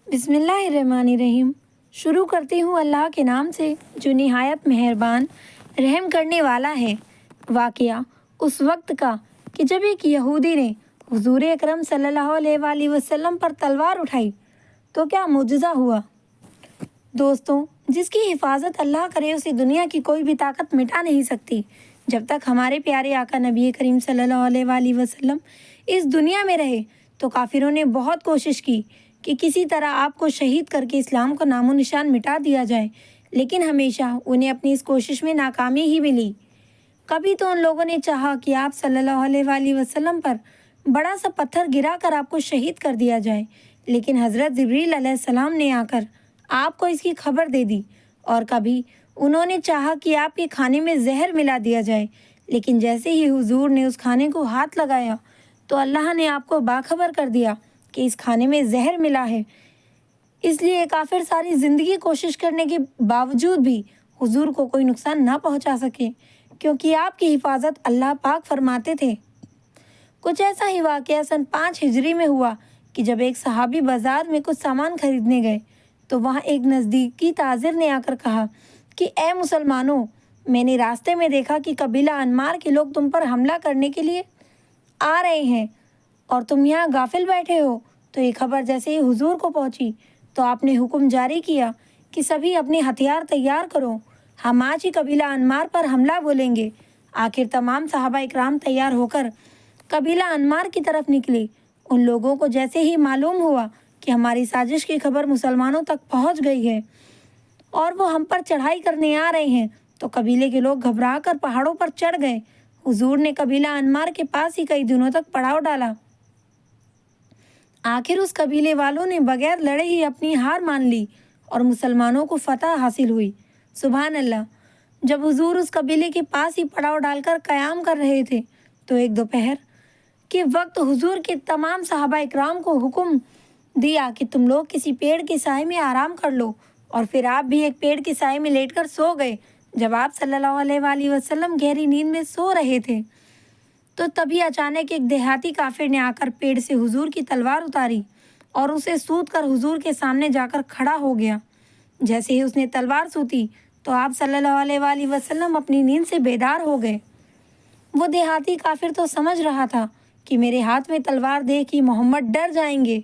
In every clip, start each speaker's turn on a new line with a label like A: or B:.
A: بسم اللہ الرحمن الرحیم۔ شروع کرتی ہوں اللہ کے نام سے جو نہایت مہربان رحم کرنے والا ہے۔ واقعہ اس وقت کا کہ جب ایک یہودی نے حضور اکرم صلی اللہ علیہ وآلہ وسلم پر تلوار اٹھائی تو کیا معجزہ ہوا۔ دوستوں، جس کی حفاظت اللہ کرے اسے دنیا کی کوئی بھی طاقت مٹا نہیں سکتی۔ جب تک ہمارے پیارے آقا نبی کریم صلی اللہ علیہ وآلہ وسلم اس دنیا میں رہے تو کافروں نے بہت کوشش کی کہ کسی طرح آپ کو شہید کر کے اسلام کو نام و نشان مٹا دیا جائے، لیکن ہمیشہ انہیں اپنی اس کوشش میں ناکامی ہی ملی۔ کبھی تو ان لوگوں نے چاہا کہ آپ صلی اللہ علیہ وآلہ وسلم پر بڑا سا پتھر گرا کر آپ کو شہید کر دیا جائے، لیکن حضرت جبریل علیہ السلام نے آ کر آپ کو اس کی خبر دے دی۔ اور کبھی انہوں نے چاہا کہ آپ کے کھانے میں زہر ملا دیا جائے، لیکن جیسے ہی حضور نے اس کھانے کو ہاتھ لگایا تو اللہ نے آپ کو باخبر کر دیا کہ اس کھانے میں زہر ملا ہے۔ اس لیے کافر ساری زندگی کوشش کرنے کے باوجود بھی حضور کو کوئی نقصان نہ پہنچا سکے، کیونکہ آپ کی حفاظت اللہ پاک فرماتے تھے۔ کچھ ایسا ہی واقعہ سن 5 ہجری میں ہوا کہ جب ایک صحابی بازار میں کچھ سامان خریدنے گئے تو وہاں ایک نزدیکی تاجر نے آ کر کہا کہ اے مسلمانوں، میں نے راستے میں دیکھا کہ قبیلہ انمار کے لوگ تم پر حملہ کرنے کے لیے آ رہے ہیں اور تم یہاں غافل بیٹھے ہو۔ تو یہ خبر جیسے ہی حضور کو پہنچی تو آپ نے حکم جاری کیا کہ سبھی اپنے ہتھیار تیار کرو، ہم آج ہی قبیلہ انمار پر حملہ بولیں گے۔ آخر تمام صحابہ اکرام تیار ہو کر قبیلہ انمار کی طرف نکلے۔ ان لوگوں کو جیسے ہی معلوم ہوا کہ ہماری سازش کی خبر مسلمانوں تک پہنچ گئی ہے اور وہ ہم پر چڑھائی کرنے آ رہے ہیں تو قبیلے کے لوگ گھبرا کر پہاڑوں پر چڑھ گئے۔ حضور نے قبیلہ انمار کے پاس ہی کئی دنوں تک پڑاؤ ڈالا۔ آخر اس قبیلے والوں نے بغیر لڑے ہی اپنی ہار مان لی اور مسلمانوں کو فتح حاصل ہوئی۔ سبحان اللہ۔ جب حضور اس قبیلے کے پاس ہی پڑاؤ ڈال کر قیام کر رہے تھے تو ایک دوپہر کے وقت حضور کے تمام صحابہ اکرام کو حکم دیا کہ تم لوگ کسی پیڑ کے سائے میں آرام کر لو، اور پھر آپ بھی ایک پیڑ کے سائے میں لیٹ کر سو گئے۔ جب آپ صلی اللہ علیہ وآلہ وسلم گہری نیند میں سو رہے تھے تو تبھی اچانک ایک دیہاتی کافر نے آ کر پیڑ سے حضور کی تلوار اتاری اور اسے سوت کر حضور کے سامنے جا کر کھڑا ہو گیا۔ جیسے ہی اس نے تلوار سوتی تو آپ صلی اللہ علیہ وآلہ وسلم اپنی نیند سے بیدار ہو گئے۔ وہ دیہاتی کافر تو سمجھ رہا تھا کہ میرے ہاتھ میں تلوار دیکھ کے محمد ڈر جائیں گے،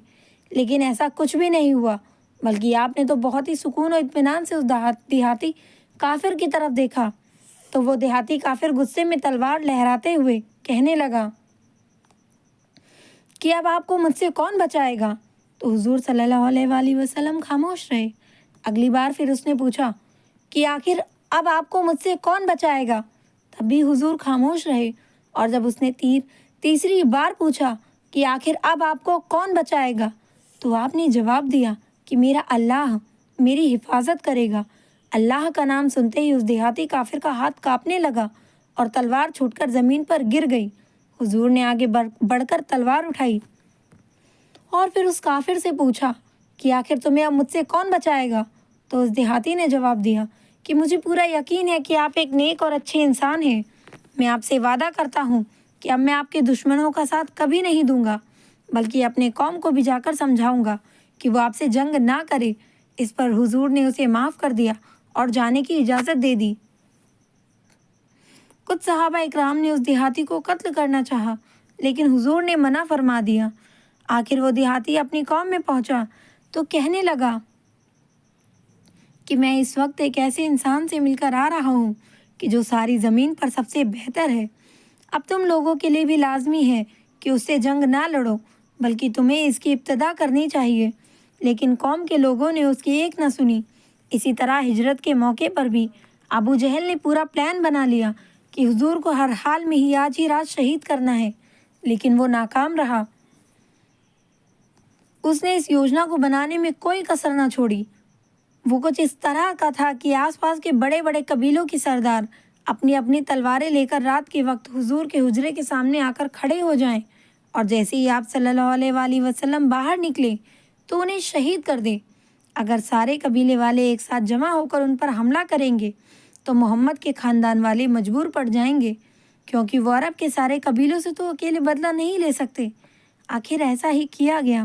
A: لیکن ایسا کچھ بھی نہیں ہوا، بلکہ آپ نے تو بہت ہی سکون و اطمینان سے اس دیہاتی کافر کی طرف دیکھا تو وہ دیہاتی کافر غصے میں تلوار لہراتے ہوئے کہنے لگا کہ اب آپ کو مجھ سے کون بچائے گا؟ تو حضور صلی اللہ علیہ وآلہ وسلم خاموش رہے۔ اگلی بار پھر اس نے پوچھا کہ آخر اب آپ کو مجھ سے کون بچائے گا؟ تب بھی حضور خاموش رہے، اور جب اس نے تیسری بار پوچھا کہ آخر اب آپ کو کون بچائے گا تو آپ نے جواب دیا کہ میرا اللہ میری حفاظت کرے گا۔ اللہ کا نام سنتے ہی اس دیہاتی کافر کا ہاتھ کانپنے لگا اور تلوار چھوٹ کر زمین پر گر گئی۔ حضور نے آگے بڑھ کر تلوار اٹھائی اور پھر اس کافر سے پوچھا کہ آخر تمہیں اب مجھ سے کون بچائے گا؟ تو اس دیہاتی نے جواب دیا کہ مجھے پورا یقین ہے کہ آپ ایک نیک اور اچھے انسان ہیں۔ میں آپ سے وعدہ کرتا ہوں کہ اب میں آپ کے دشمنوں کا ساتھ کبھی نہیں دوں گا، بلکہ اپنے قوم کو بھی جا کر سمجھاؤں گا کہ وہ آپ سے جنگ نہ کرے۔ اس پر حضور نے اسے معاف کر دیا اور جانے کی اجازت دے دی۔ کچھ صحابہ اکرام نے اس دیہاتی کو قتل کرنا چاہا، لیکن حضور نے منع فرما دیا۔ آخر وہ دیہاتی اپنی قوم میں پہنچا تو کہنے لگا کہ میں اس وقت ایک ایسے انسان سے مل کر آ رہا ہوں کہ جو ساری زمین پر سب سے بہتر ہے۔ اب تم لوگوں کے لیے بھی لازمی ہے کہ اس سے جنگ نہ لڑو، بلکہ تمہیں اس کی ابتدا کرنی چاہیے۔ لیکن قوم کے لوگوں نے اس کی ایک نہ سنی۔ اسی طرح ہجرت کے موقع پر بھی ابو جہل نے پورا پلان بنا لیا کہ حضور کو ہر حال میں ہی آج ہی رات شہید کرنا ہے، لیکن وہ ناکام رہا۔ اس نے اس یوجنا کو بنانے میں کوئی کسر نہ چھوڑی۔ وہ کچھ اس طرح کا تھا کہ آس پاس کے بڑے بڑے قبیلوں کے سردار اپنی اپنی تلواریں لے کر رات کے وقت حضور کے حجرے کے سامنے آ کر کھڑے ہو جائیں، اور جیسے ہی آپ صلی اللہ علیہ وآلہ وسلم باہر نکلے تو انہیں شہید کر دیں۔ اگر سارے قبیلے والے ایک ساتھ جمع ہو کر ان پر حملہ کریں گے تو محمد کے خاندان والے مجبور پڑ جائیں گے، کیونکہ وہ عرب کے سارے قبیلوں سے تو اکیلے بدلہ نہیں لے سکتے۔ آخر ایسا ہی کیا گیا۔